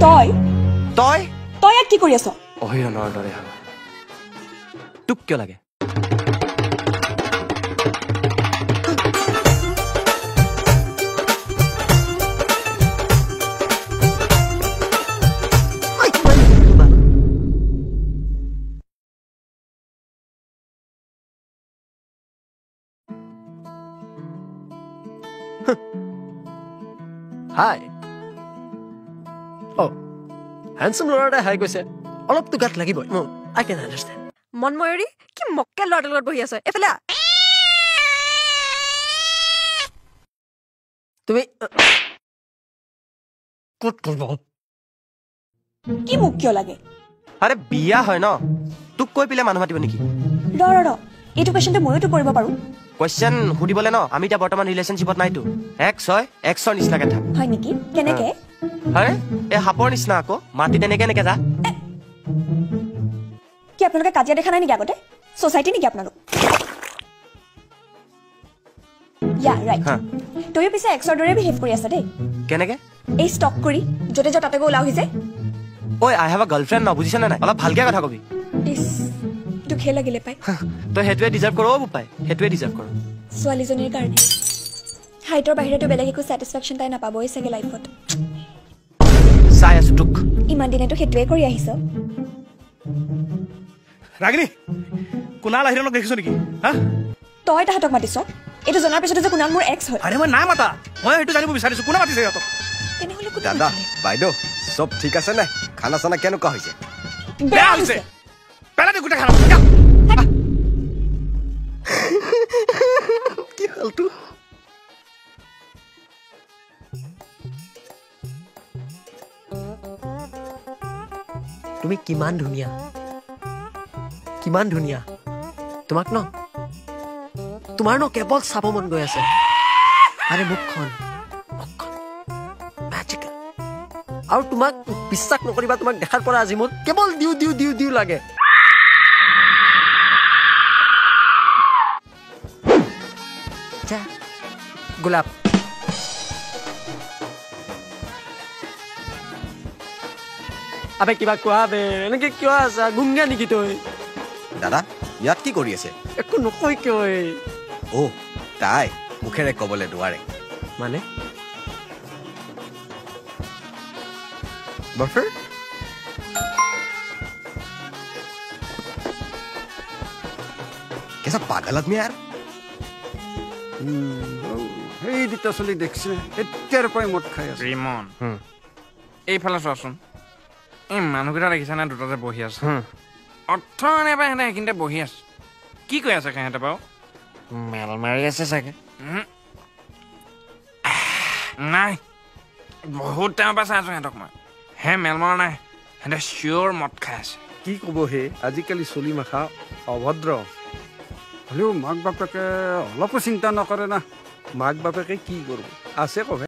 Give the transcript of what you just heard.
তই তই তই ইয়াত কি কৰি আছ? অহিৰণৰ দৰে হ'ব তোক কিয় লাগে হাই অ হ্যান্ডসাম ল'ৰা হাই কৈছে অলপতো গাত লাগিবই আই কেন আণ্ডাৰষ্টেণ্ড মনময়ূৰী কি মক্কে ল'ৰাটোৰ লগত বহি আছে এফালে তুমি ক'ত কৰিব কি মোক কিয় লাগে? আৰে বিয়া হয় ন তোক কৈ পেলাই মানুহ মাতিব নেকি ৰ এইটো কুৱেশ্যনটো ময়োতো কৰিব পাৰোঁ কুৱেশ্যন সুধিবলে ন আমি এতিয়া বৰ্তমান ৰিলেশ্যনশ্বিপত নাইতো এক্স হয় এক্সৰ নিচিনাকে থাক হয় নেকি? কেনেকে? আৰে এই সাপৰ নিচিনা আকৌ মাতি তেনেকে এনেকে যা কি আপোনালোকে কাজিয়া দেখা নাই নেকি আগতে? ছ'চাইটি নেকি আপোনালোক? ইয়া ৰাইট তয়ো পিছে এক্সৰ দৰে বিহেভ কৰি আছা দেই কেনেকে এই ষ্টক কৰি য'তে য'ত তাতে গৈ ওলাও যে ঐ আই হেভ আ গাৰ্লফ্ৰেণ্ড ন বুজিছ নে নাই অলপ ভালকে কথা কবি ইছ দুখে লাগিলে পাই তই সেইটোৱে ডিজাৰ্ভ কৰ বোপাই সেইটোৱে ডিজাৰ্ভ কৰ ছোৱালীজনীৰ কাৰণে হাইটৰ বাহিৰতো বেলেগ একো ছেটিছফেকশ্যন তাই নাপাবই চাগে লাইফত চাই আছো তোক ইমান দিনেতো সেইটোৱে কৰি আহিছ ৰাগিনী কুণাল আহিৰনক দেখিছ নেকি হা তই তাহাঁতক মাতিছ এইটো জনাৰ পিছতো যে কুণাল মোৰ এক্স হয় আৰে মই নাই মাতা মই সেইটো জানিব বিচাৰিছো কোনে মাতিছে সিহঁতক তেনেহ'লে কোনে দাদা মাতিলে? বাইদেউ চব ঠিক আছে নে খানা চানা কেনেকুৱা হৈছে বেয়া হৈছে পেলাই দে গোটেই খানা কি হালটো তুমি কিমান ধুনীয়া তোমাক ন তোমাৰ ন কেৱল চাব মন গৈ আছে আৰে মুখখন মেজিকেল আৰু তোমাক বিশ্বাস নকৰিবা তোমাক দেখাৰ পৰা আজি মোৰ কেৱল দিও লাগে গোলাপ আবে কিবা কোৱা বে এনেকে কিয় আছা গুংগা নেকি তই দাদা ইয়াত কি কৰি আছে একো নকয় কিয় অ তাই মুখেৰে ক'বলৈ নোৱাৰে মানে বাফাৰ কেসা পাগল আদমি यार সেই দুটা চলি দেখছে এতিয়াৰ পৰাই মদ খাই আছে ৰিমন এইফালে চোৱাচোন এই মানুহকেইটা দেখিছা নে দুটাতে বহি আছে অৰ্থনে পাই সিহঁতে সেইখিনিতে বহি আছে কি কৈ আছে সিহঁতে বাৰু মেল মাৰি আছে চাগে নাই বহুত টাইমৰ পৰা চাই আছো সিহঁতক মই হে মেল মৰা নাই সিহঁতে চিয়ৰ মদ খাই আছে কি ক'ব হে আজিকালি চলি মাখা অভদ্ৰ হ'লেও মাক বাপেকে অলপো চিন্তা নকৰে না মাক বাপেকে কি কৰিব আছে কবে